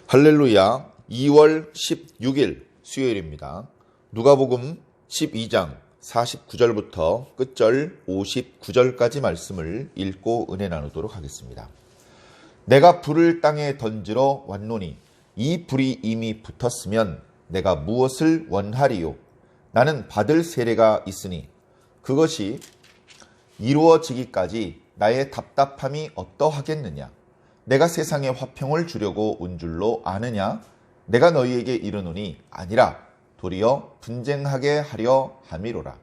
할렐루야. 2월 16일 수요일입니다. 누가복음 12장 49절부터 끝절 59절까지 말씀을 읽고 은혜 나누도록 하겠습니다. 내가 불을 땅에 던지러 왔노니 이 불이 이미 붙었으면 내가 무엇을 원하리요? 나는 받을 세례가 있으니 그것이 이루어지기까지 나의 답답함이 어떠하겠느냐? 내가 세상에 화평을 주려고 온 줄로 아느냐? 내가 너희에게 이르노니 아니라 도리어 분쟁하게 하려 함이로라.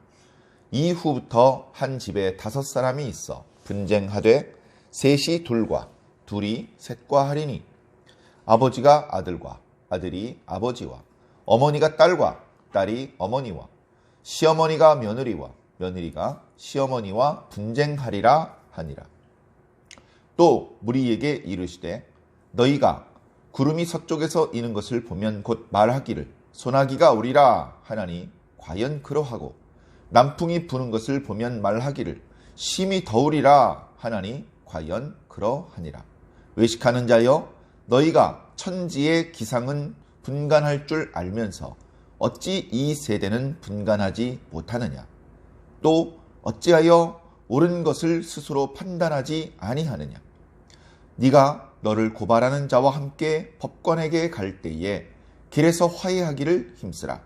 이후부터 한 집에 5사람이 있어 분쟁하되 셋이 둘과 둘이 셋과 하리니 아버지가 아들과 아들이 아버지와 어머니가 딸과 딸이 어머니와 시어머니가 며느리와 며느리가 시어머니와 분쟁하리라 하니라. 또 무리에게 이르시되 너희가 구름이 서쪽에서 이는 것을 보면 곧 말하기를 소나기가 오리라 하나니 과연 그러하고 남풍이 부는 것을 보면 말하기를 심히 더우리라 하나니 과연 그러하니라. 외식하는 자여 너희가 천지의 기상은 분간할 줄 알면서 어찌 이 세대는 분간하지 못하느냐? 또 어찌하여 옳은 것을 스스로 판단하지 아니하느냐? 네가 너를 고발하는 자와 함께 법관에게 갈 때에 길에서 화해하기를 힘쓰라.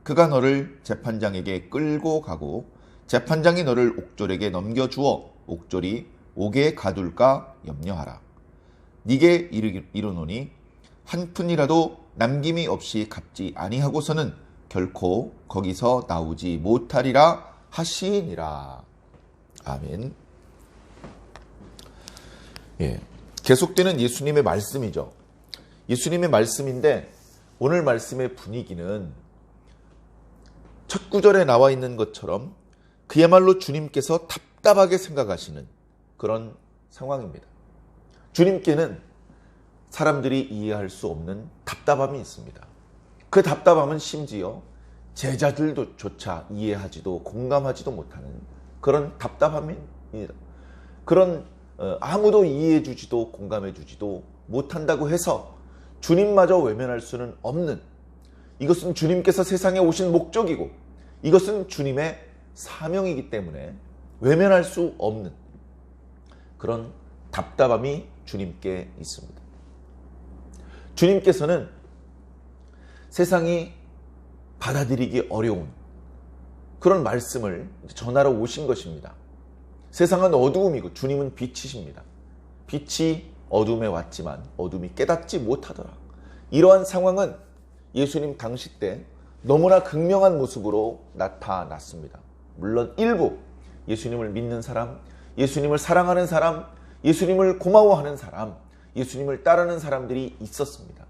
그가 너를 재판장에게 끌고 가고 재판장이 너를 옥졸에게 넘겨주어 옥졸이 옥에 가둘까 염려하라. 네게 이르노니 한 푼이라도 남김이 없이 갚지 아니하고서는 결코 거기서 나오지 못하리라 하시니라. 아멘. 예. 계속되는 예수님의 말씀이죠. 예수님의 말씀인데 오늘 말씀의 분위기는 첫 구절에 나와 있는 것처럼 그야말로 주님께서 답답하게 생각하시는 그런 상황입니다. 주님께는 사람들이 이해할 수 없는 답답함이 있습니다. 그 답답함은 심지어 제자들조차 이해하지도 공감하지도 못하는 그런 답답함입니다. 그런 아무도 이해해주지도 공감해주지도 못한다고 해서 주님마저 외면할 수는 없는, 이것은 주님께서 세상에 오신 목적이고 이것은 주님의 사명이기 때문에 외면할 수 없는 그런 답답함이 주님께 있습니다. 주님께서는 세상이 받아들이기 어려운 그런 말씀을 전하러 오신 것입니다. 세상은 어두움이고 주님은 빛이십니다. 빛이 어둠에 왔지만 어둠이 깨닫지 못하더라. 이러한 상황은 예수님 당시 때 너무나 극명한 모습으로 나타났습니다. 물론 일부 예수님을 믿는 사람, 예수님을 사랑하는 사람, 예수님을 고마워하는 사람, 예수님을 따르는 사람들이 있었습니다.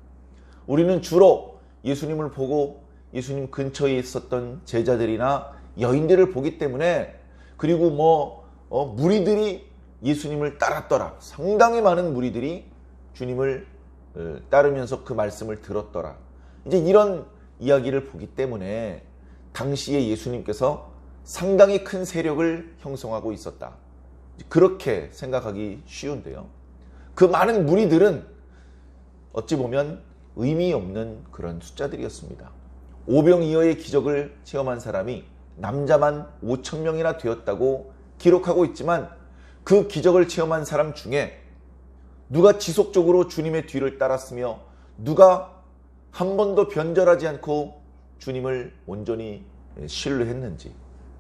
우리는 주로 예수님을 보고 예수님 근처에 있었던 제자들이나 여인들을 보기 때문에, 그리고 무리들이 예수님을 따랐더라. 상당히 많은 무리들이 주님을 따르면서 그 말씀을 들었더라. 이제 이런 이야기를 보기 때문에 당시에 예수님께서 상당히 큰 세력을 형성하고 있었다. 그렇게 생각하기 쉬운데요. 그 많은 무리들은 어찌 보면 의미 없는 그런 숫자들이었습니다. 오병이어의 기적을 체험한 사람이 남자만 5,000명이나 되었다고 기록하고 있지만 그 기적을 체험한 사람 중에 누가 지속적으로 주님의 뒤를 따랐으며 누가 한 번도 변절하지 않고 주님을 온전히 신뢰했는지,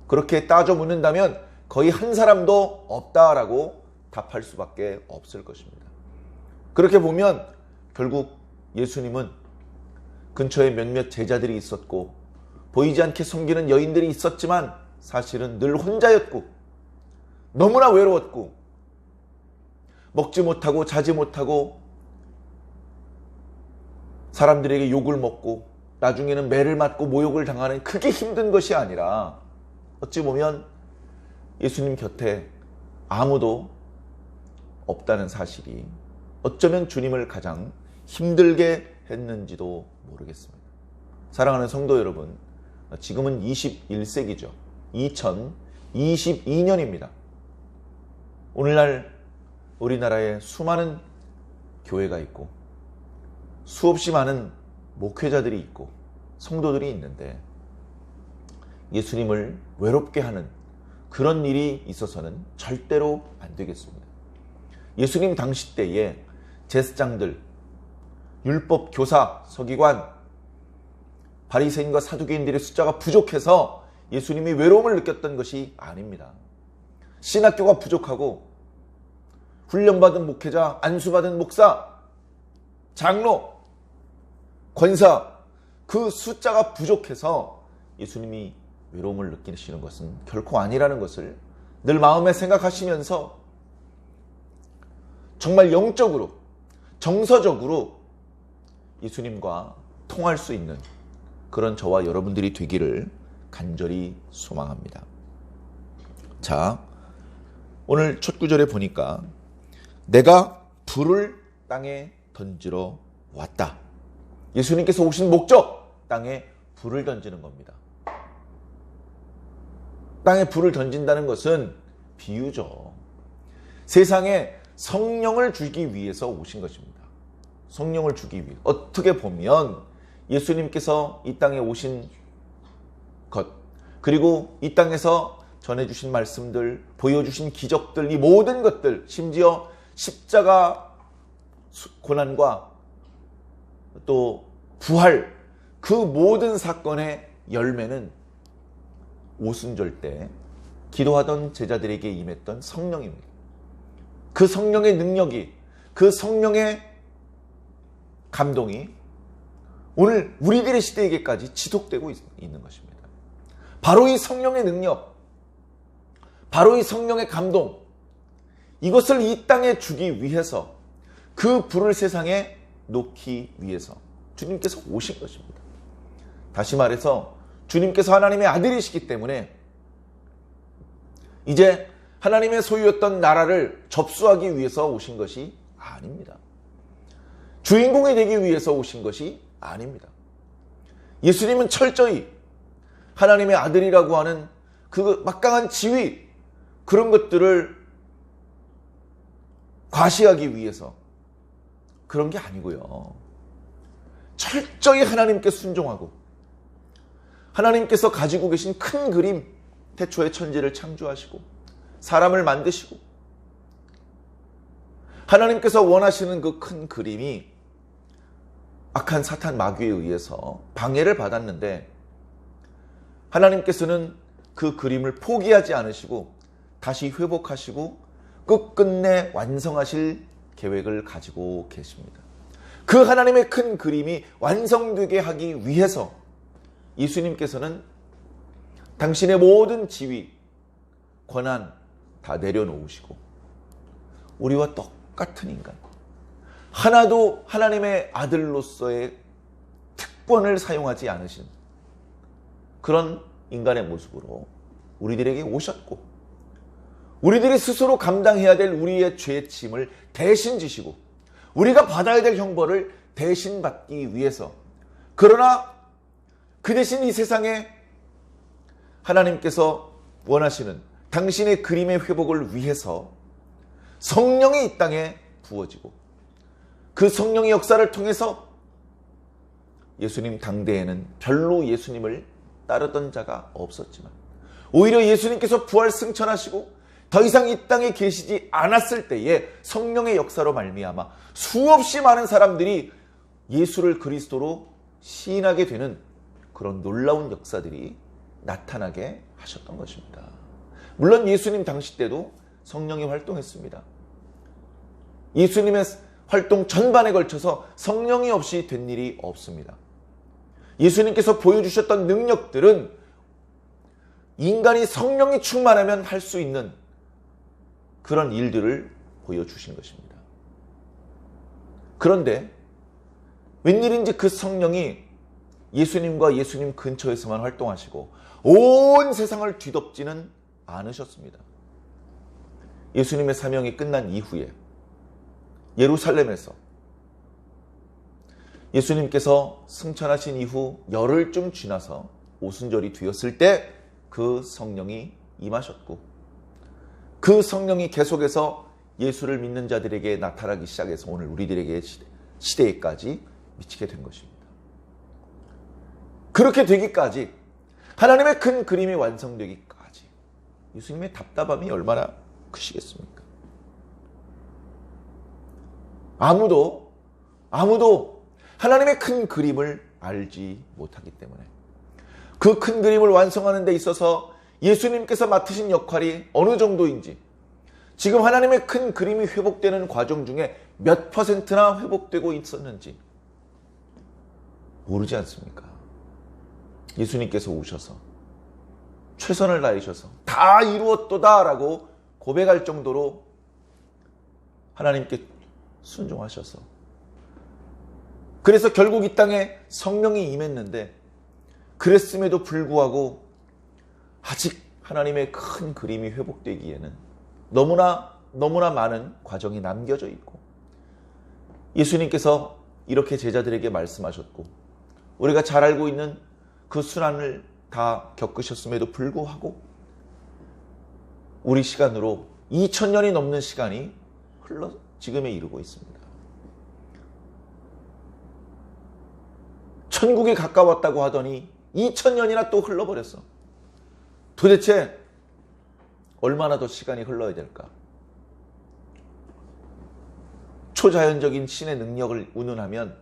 그렇게 따져 묻는다면 거의 한 사람도 없다라고 답할 수밖에 없을 것입니다. 그렇게 보면 결국 예수님은 근처에 몇몇 제자들이 있었고 보이지 않게 섬기는 여인들이 있었지만 사실은 늘 혼자였고 너무나 외로웠고 먹지 못하고 자지 못하고 사람들에게 욕을 먹고 나중에는 매를 맞고 모욕을 당하는 그게 힘든 것이 아니라 어찌 보면 예수님 곁에 아무도 없다는 사실이 어쩌면 주님을 가장 힘들게 했는지도 모르겠습니다. 사랑하는 성도 여러분, 지금은 21세기죠. 2022년입니다. 오늘날 우리나라에 수많은 교회가 있고 수없이 많은 목회자들이 있고 성도들이 있는데 예수님을 외롭게 하는 그런 일이 있어서는 절대로 안 되겠습니다. 예수님 당시 때에 제사장들, 율법 교사, 서기관, 바리새인과 사두개인들의 숫자가 부족해서 예수님이 외로움을 느꼈던 것이 아닙니다. 신학교가 부족하고 훈련받은 목회자, 안수받은 목사, 장로, 권사, 그 숫자가 부족해서 예수님이 외로움을 느끼시는 것은 결코 아니라는 것을 늘 마음에 생각하시면서 정말 영적으로, 정서적으로 예수님과 통할 수 있는 그런 저와 여러분들이 되기를 간절히 소망합니다. 자, 오늘 첫 구절에 보니까 내가 불을 땅에 던지러 왔다. 예수님께서 오신 목적, 땅에 불을 던지는 겁니다. 땅에 불을 던진다는 것은 비유죠. 세상에 성령을 주기 위해서 오신 것입니다. 성령을 주기 위해. 어떻게 보면 예수님께서 이 땅에 오신 것, 그리고 이 땅에서 전해주신 말씀들, 보여주신 기적들, 이 모든 것들, 심지어 십자가 고난과 또 부활, 그 모든 사건의 열매는 오순절 때 기도하던 제자들에게 임했던 성령입니다. 그 성령의 능력이, 그 성령의 감동이 오늘 우리들의 시대에게까지 지속되고 있는 것입니다. 바로 이 성령의 능력, 바로 이 성령의 감동, 이것을 이 땅에 주기 위해서, 그 불을 세상에 놓기 위해서 주님께서 오신 것입니다. 다시 말해서 주님께서 하나님의 아들이시기 때문에 이제 하나님의 소유였던 나라를 접수하기 위해서 오신 것이 아닙니다. 주인공이 되기 위해서 오신 것이 아닙니다. 예수님은 철저히 하나님의 아들이라고 하는 그 막강한 지위, 그런 것들을 과시하기 위해서 그런 게 아니고요. 철저히 하나님께 순종하고 하나님께서 가지고 계신 큰 그림, 태초에 천지를 창조하시고 사람을 만드시고 하나님께서 원하시는 그 큰 그림이 악한 사탄 마귀에 의해서 방해를 받았는데 하나님께서는 그 그림을 포기하지 않으시고 다시 회복하시고 끝끝내 완성하실 계획을 가지고 계십니다. 그 하나님의 큰 그림이 완성되게 하기 위해서 예수님께서는 당신의 모든 지위, 권한 다 내려놓으시고 우리와 똑같은 인간, 하나도 하나님의 아들로서의 특권을 사용하지 않으신 그런 인간의 모습으로 우리들에게 오셨고, 우리들이 스스로 감당해야 될 우리의 죄의 짐을 대신 지시고 우리가 받아야 될 형벌을 대신 받기 위해서, 그러나 그 대신 이 세상에 하나님께서 원하시는 당신의 그림의 회복을 위해서 성령이 이 땅에 부어지고 그 성령의 역사를 통해서 예수님 당대에는 별로 예수님을 따르던 자가 없었지만 오히려 예수님께서 부활 승천하시고 더 이상 이 땅에 계시지 않았을 때에 성령의 역사로 말미암아 수없이 많은 사람들이 예수를 그리스도로 시인하게 되는 그런 놀라운 역사들이 나타나게 하셨던 것입니다. 물론 예수님 당시 때도 성령이 활동했습니다. 예수님의 활동 전반에 걸쳐서 성령이 없이 된 일이 없습니다. 예수님께서 보여주셨던 능력들은 인간이 성령이 충만하면 할 수 있는 그런 일들을 보여주신 것입니다. 그런데 웬일인지 그 성령이 예수님과 예수님 근처에서만 활동하시고 온 세상을 뒤덮지는 않으셨습니다. 예수님의 사명이 끝난 이후에 예루살렘에서 예수님께서 승천하신 이후 열흘쯤 지나서 오순절이 되었을 때 그 성령이 임하셨고, 그 성령이 계속해서 예수를 믿는 자들에게 나타나기 시작해서 오늘 우리들에게 시대에까지 미치게 된 것입니다. 그렇게 되기까지, 하나님의 큰 그림이 완성되기까지 예수님의 답답함이 얼마나 크시겠습니까? 아무도 하나님의 큰 그림을 알지 못하기 때문에, 그 큰 그림을 완성하는 데 있어서 예수님께서 맡으신 역할이 어느 정도인지, 지금 하나님의 큰 그림이 회복되는 과정 중에 몇 %나 회복되고 있었는지 모르지 않습니까? 예수님께서 오셔서 최선을 다하셔서 다 이루었도다 라고 고백할 정도로 하나님께 순종하셔서, 그래서 결국 이 땅에 성령이 임했는데, 그랬음에도 불구하고 아직 하나님의 큰 그림이 회복되기에는 너무나 많은 과정이 남겨져 있고, 예수님께서 이렇게 제자들에게 말씀하셨고, 우리가 잘 알고 있는 그 순환을 다 겪으셨음에도 불구하고 우리 시간으로 2000년이 넘는 시간이 흘러 지금에 이르고 있습니다. 천국에 가까웠다고 하더니 2000년이나 또 흘러버렸어. 도대체 얼마나 더 시간이 흘러야 될까? 초자연적인 신의 능력을 운운하면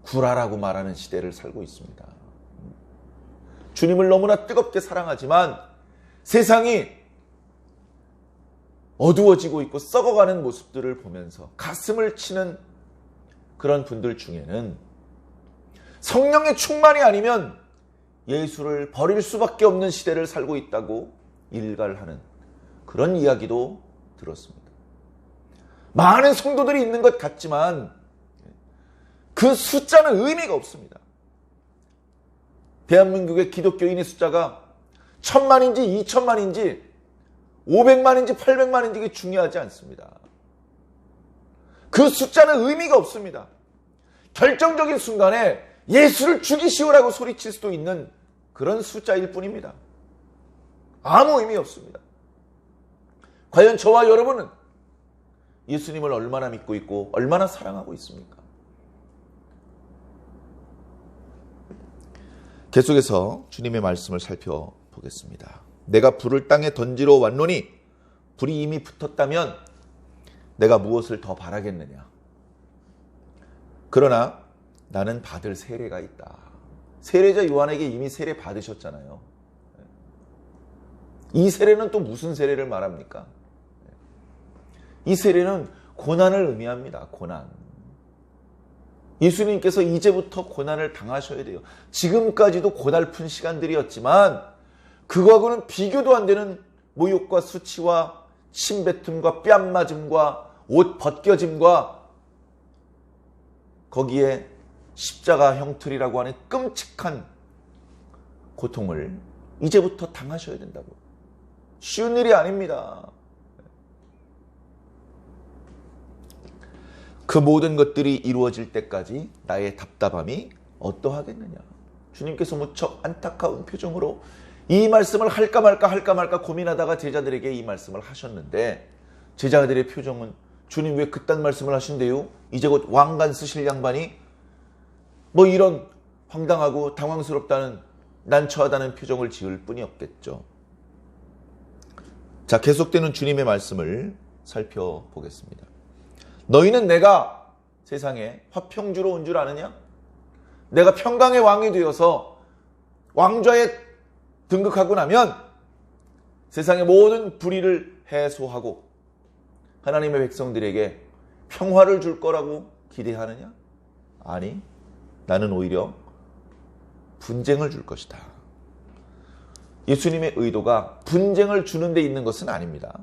구라라고 말하는 시대를 살고 있습니다. 주님을 너무나 뜨겁게 사랑하지만 세상이 어두워지고 있고 썩어가는 모습들을 보면서 가슴을 치는 그런 분들 중에는 성령의 충만이 아니면 예수를 버릴 수밖에 없는 시대를 살고 있다고 일갈하는 그런 이야기도 들었습니다. 많은 성도들이 있는 것 같지만 그 숫자는 의미가 없습니다. 대한민국의 기독교인의 숫자가 1000만인지 2000만인지 500만인지 800만인지 이게 중요하지 않습니다. 그 숫자는 의미가 없습니다. 결정적인 순간에 예수를 죽이시오라고 소리칠 수도 있는 그런 숫자일 뿐입니다. 아무 의미 없습니다. 과연 저와 여러분은 예수님을 얼마나 믿고 있고 얼마나 사랑하고 있습니까? 계속해서 주님의 말씀을 살펴보겠습니다. 내가 불을 땅에 던지러 왔노니 불이 이미 붙었다면 내가 무엇을 더 바라겠느냐? 그러나 나는 받을 세례가 있다. 세례자 요한에게 이미 세례 받으셨잖아요. 이 세례는 또 무슨 세례를 말합니까? 이 세례는 고난을 의미합니다. 고난. 예수님께서 이제부터 고난을 당하셔야 돼요. 지금까지도 고달픈 시간들이었지만 그거하고는 비교도 안 되는 모욕과 수치와 침뱉음과 뺨맞음과 옷 벗겨짐과 거기에 십자가 형틀이라고 하는 끔찍한 고통을 이제부터 당하셔야 된다고. 쉬운 일이 아닙니다. 그 모든 것들이 이루어질 때까지 나의 답답함이 어떠하겠느냐. 주님께서 무척 안타까운 표정으로 이 말씀을 할까 말까 고민하다가 제자들에게 이 말씀을 하셨는데, 제자들의 표정은 주님 왜 그딴 말씀을 하신대요? 이제 곧 왕관 쓰실 양반이 뭐 이런 황당하고 당황스럽다는 난처하다는 표정을 지을 뿐이 없겠죠. 자, 계속되는 주님의 말씀을 살펴보겠습니다. 너희는 내가 세상에 화평주로 온 줄 아느냐? 내가 평강의 왕이 되어서 왕좌에 등극하고 나면 세상의 모든 불의를 해소하고 하나님의 백성들에게 평화를 줄 거라고 기대하느냐? 아니, 나는 오히려 분쟁을 줄 것이다. 예수님의 의도가 분쟁을 주는 데 있는 것은 아닙니다.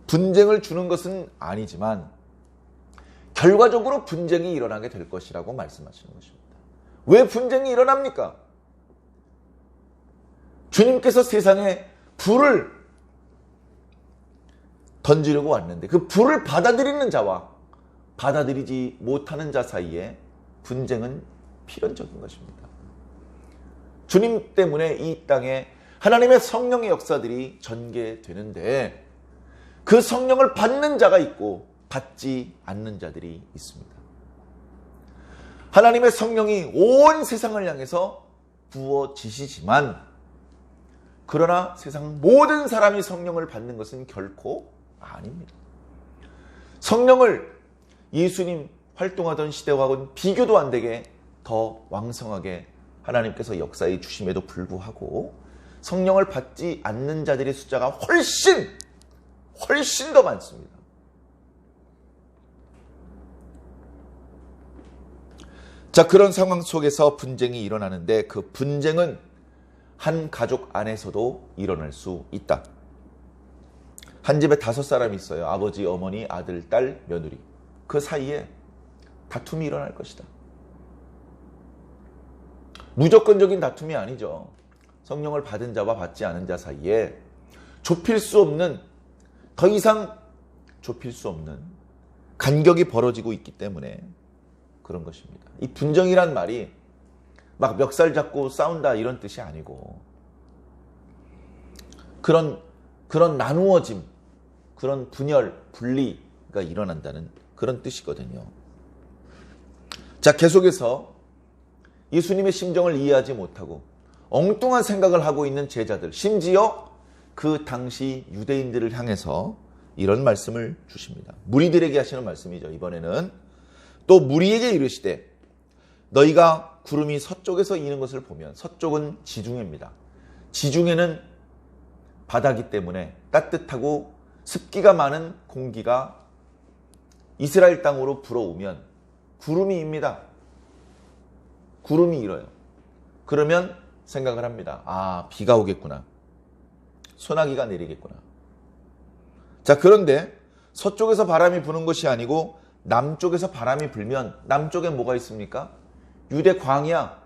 분쟁을 주는 것은 아니지만 결과적으로 분쟁이 일어나게 될 것이라고 말씀하시는 것입니다. 왜 분쟁이 일어납니까? 주님께서 세상에 불을 던지려고 왔는데 그 불을 받아들이는 자와 받아들이지 못하는 자 사이에 분쟁은 필연적인 것입니다. 주님 때문에 이 땅에 하나님의 성령의 역사들이 전개되는데 그 성령을 받는 자가 있고 받지 않는 자들이 있습니다. 하나님의 성령이 온 세상을 향해서 부어지시지만, 그러나 세상 모든 사람이 성령을 받는 것은 결코 아닙니다. 성령을 예수님 활동하던 시대와는 비교도 안 되게 더 왕성하게 하나님께서 역사해 주심에도 불구하고 성령을 받지 않는 자들의 숫자가 훨씬 더 많습니다. 자, 그런 상황 속에서 분쟁이 일어나는데 그 분쟁은 한 가족 안에서도 일어날 수 있다. 한 집에 5사람이 있어요. 아버지, 어머니, 아들, 딸, 며느리. 그 사이에 다툼이 일어날 것이다. 무조건적인 다툼이 아니죠. 성령을 받은 자와 받지 않은 자 사이에 더 이상 좁힐 수 없는 간격이 벌어지고 있기 때문에 그런 것입니다. 이 분쟁이란 말이 막 멱살 잡고 싸운다 이런 뜻이 아니고, 그런 나누어짐, 그런 분열, 분리가 일어난다는 그런 뜻이거든요. 자, 계속해서 예수님의 심정을 이해하지 못하고 엉뚱한 생각을 하고 있는 제자들, 심지어 그 당시 유대인들을 향해서 이런 말씀을 주십니다. 무리들에게 하시는 말씀이죠. 이번에는 또 무리에게 이르시되 너희가 구름이 서쪽에서 이는 것을 보면, 서쪽은 지중해입니다. 지중해는 바다기 때문에 따뜻하고 습기가 많은 공기가 이스라엘 땅으로 불어오면 구름이 입니다. 구름이 일어요. 그러면 생각을 합니다. 아, 비가 오겠구나. 소나기가 내리겠구나. 자, 그런데 서쪽에서 바람이 부는 것이 아니고 남쪽에서 바람이 불면, 남쪽에 뭐가 있습니까? 유대 광야,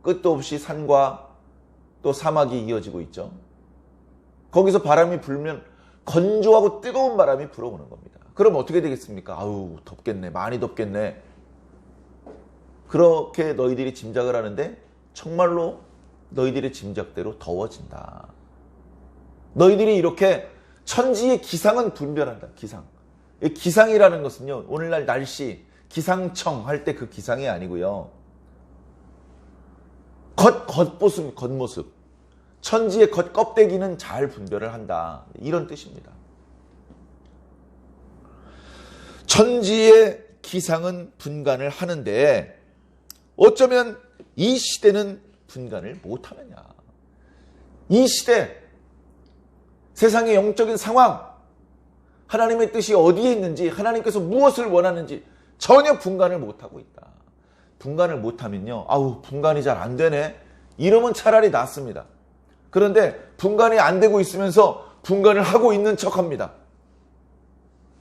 끝도 없이 산과 또 사막이 이어지고 있죠. 거기서 바람이 불면 건조하고 뜨거운 바람이 불어오는 겁니다. 그럼 어떻게 되겠습니까? 아우, 덥겠네. 많이 덥겠네. 그렇게 너희들이 짐작을 하는데 정말로 너희들의 짐작대로 더워진다. 너희들이 이렇게 천지의 기상은 분별한다. 기상이라는 것은요, 오늘날 날씨, 기상청 할 때 그 기상이 아니고요. 겉모습. 천지의 겉껍데기는 잘 분별을 한다. 이런 뜻입니다. 천지의 기상은 분간을 하는데 어쩌면 이 시대는 분간을 못하느냐. 이 시대, 세상의 영적인 상황, 하나님의 뜻이 어디에 있는지, 하나님께서 무엇을 원하는지 전혀 분간을 못하고 있다. 분간을 못하면요, 아우, 분간이 잘 안 되네, 이러면 차라리 낫습니다. 그런데 분간이 안 되고 있으면서 분간을 하고 있는 척합니다.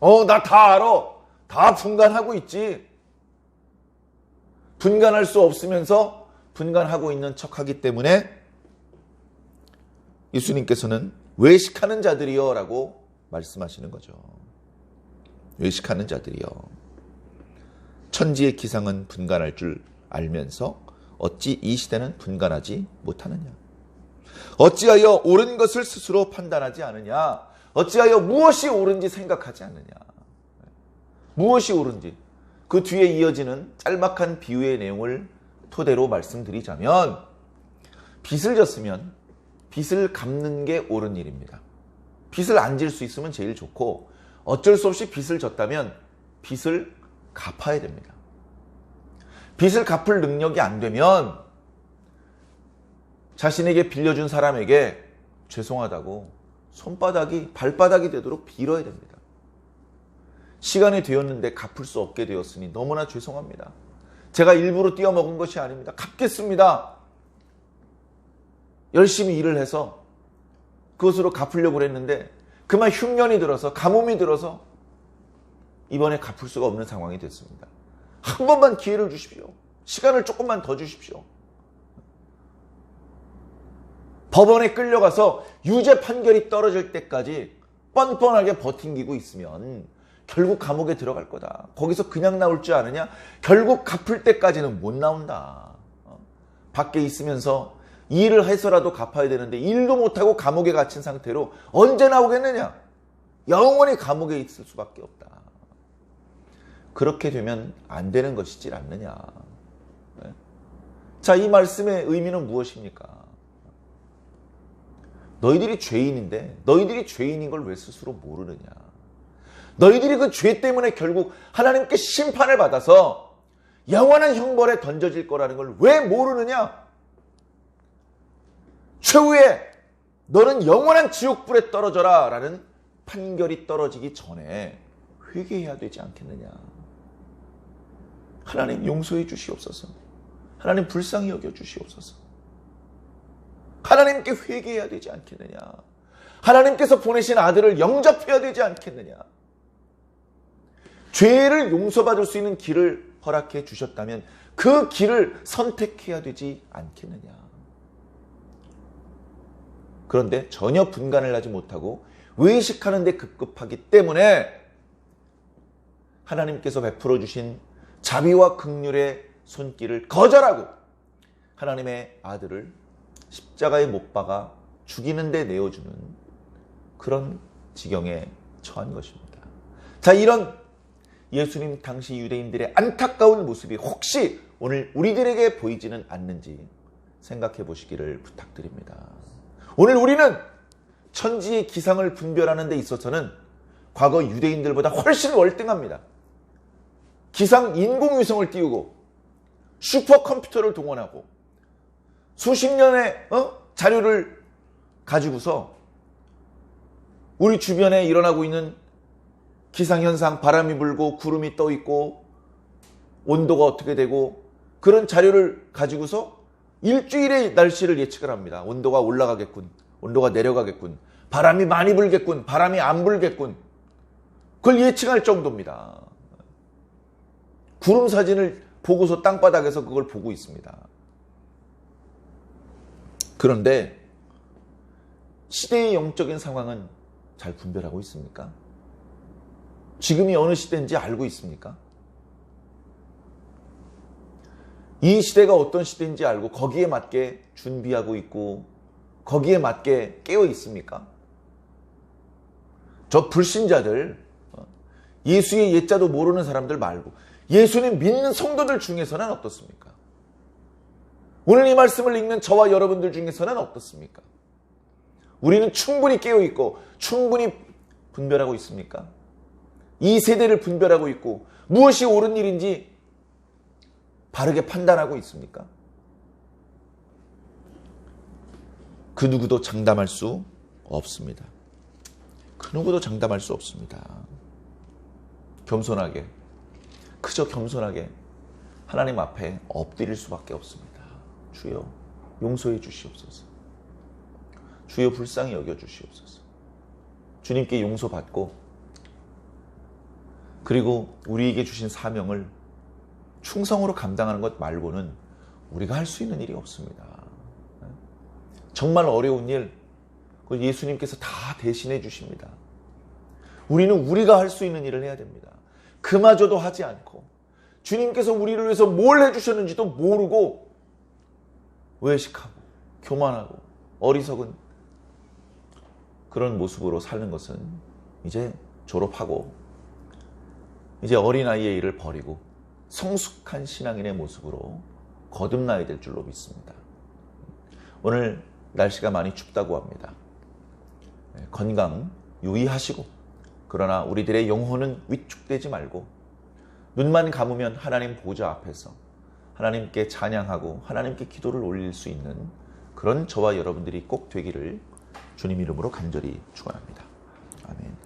나 다 알아. 다 분간하고 있지. 분간할 수 없으면서 분간하고 있는 척하기 때문에 예수님께서는 외식하는 자들이여 라고 말씀하시는 거죠. 외식하는 자들이여. 천지의 기상은 분간할 줄 알면서 어찌 이 시대는 분간하지 못하느냐. 어찌하여 옳은 것을 스스로 판단하지 않느냐. 어찌하여 무엇이 옳은지 생각하지 않느냐. 무엇이 옳은지. 그 뒤에 이어지는 짤막한 비유의 내용을 토대로 말씀드리자면, 빚을 졌으면 빚을 갚는 게 옳은 일입니다. 빚을 안 질 수 있으면 제일 좋고, 어쩔 수 없이 빚을 졌다면 빚을 갚아야 됩니다. 빚을 갚을 능력이 안 되면 자신에게 빌려준 사람에게 죄송하다고 발바닥이 되도록 빌어야 됩니다. 시간이 되었는데 갚을 수 없게 되었으니 너무나 죄송합니다. 제가 일부러 띄어먹은 것이 아닙니다. 갚겠습니다. 열심히 일을 해서 그것으로 갚으려고 했는데 그만 흉년이 들어서, 가뭄이 들어서 이번에 갚을 수가 없는 상황이 됐습니다. 한 번만 기회를 주십시오. 시간을 조금만 더 주십시오. 법원에 끌려가서 유죄 판결이 떨어질 때까지 뻔뻔하게 버팅기고 있으면 결국 감옥에 들어갈 거다. 거기서 그냥 나올 줄 아느냐? 결국 갚을 때까지는 못 나온다. 밖에 있으면서 일을 해서라도 갚아야 되는데 일도 못하고 감옥에 갇힌 상태로 언제 나오겠느냐? 영원히 감옥에 있을 수밖에 없다. 그렇게 되면 안 되는 것이지 않느냐. 자, 이 말씀의 의미는 무엇입니까? 너희들이 죄인인데 너희들이 죄인인 걸 왜 스스로 모르느냐? 너희들이 그 죄 때문에 결국 하나님께 심판을 받아서 영원한 형벌에 던져질 거라는 걸 왜 모르느냐? 최후에 너는 영원한 지옥불에 떨어져라 라는 판결이 떨어지기 전에 회개해야 되지 않겠느냐? 하나님 용서해 주시옵소서. 하나님 불쌍히 여겨 주시옵소서. 하나님께 회개해야 되지 않겠느냐? 하나님께서 보내신 아들을 영접해야 되지 않겠느냐? 죄를 용서받을 수 있는 길을 허락해 주셨다면 그 길을 선택해야 되지 않겠느냐? 그런데 전혀 분간을 하지 못하고 외식하는 데 급급하기 때문에 하나님께서 베풀어 주신 자비와 긍휼의 손길을 거절하고 하나님의 아들을 십자가에 못 박아 죽이는 데 내어주는 그런 지경에 처한 것입니다. 자, 이런 예수님 당시 유대인들의 안타까운 모습이 혹시 오늘 우리들에게 보이지는 않는지 생각해 보시기를 부탁드립니다. 오늘 우리는 천지의 기상을 분별하는 데 있어서는 과거 유대인들보다 훨씬 월등합니다. 기상 인공위성을 띄우고 슈퍼컴퓨터를 동원하고 수십 년의 자료를 가지고서 우리 주변에 일어나고 있는 기상현상, 바람이 불고 구름이 떠 있고 온도가 어떻게 되고 그런 자료를 가지고서 일주일의 날씨를 예측을 합니다. 온도가 올라가겠군, 온도가 내려가겠군, 바람이 많이 불겠군, 바람이 안 불겠군, 그걸 예측할 정도입니다. 구름 사진을 보고서 땅바닥에서 그걸 보고 있습니다. 그런데 시대의 영적인 상황은 잘 분별하고 있습니까? 지금이 어느 시대인지 알고 있습니까? 이 시대가 어떤 시대인지 알고 거기에 맞게 준비하고 있고 거기에 맞게 깨어 있습니까? 저 불신자들, 예수의 예자도 모르는 사람들 말고 예수님 믿는 성도들 중에서는 어떻습니까? 오늘 이 말씀을 읽는 저와 여러분들 중에서는 어떻습니까? 우리는 충분히 깨어 있고 충분히 분별하고 있습니까? 이 세대를 분별하고 있고 무엇이 옳은 일인지 바르게 판단하고 있습니까? 그 누구도 장담할 수 없습니다. 그 누구도 장담할 수 없습니다. 겸손하게, 그저 겸손하게 하나님 앞에 엎드릴 수밖에 없습니다. 주여 용서해 주시옵소서. 주여 불쌍히 여겨 주시옵소서. 주님께 용서받고 그리고 우리에게 주신 사명을 충성으로 감당하는 것 말고는 우리가 할 수 있는 일이 없습니다. 정말 어려운 일, 그걸 예수님께서 다 대신해 주십니다. 우리는 우리가 할 수 있는 일을 해야 됩니다. 그마저도 하지 않고 주님께서 우리를 위해서 뭘 해주셨는지도 모르고 외식하고 교만하고 어리석은 그런 모습으로 사는 것은 이제 졸업하고 이제 어린아이의 일을 버리고 성숙한 신앙인의 모습으로 거듭나야 될 줄로 믿습니다. 오늘 날씨가 많이 춥다고 합니다. 건강 유의하시고 그러나 우리들의 영혼은 위축되지 말고 눈만 감으면 하나님 보좌 앞에서 하나님께 찬양하고 하나님께 기도를 올릴 수 있는 그런 저와 여러분들이 꼭 되기를 주님 이름으로 간절히 축원합니다. 아멘.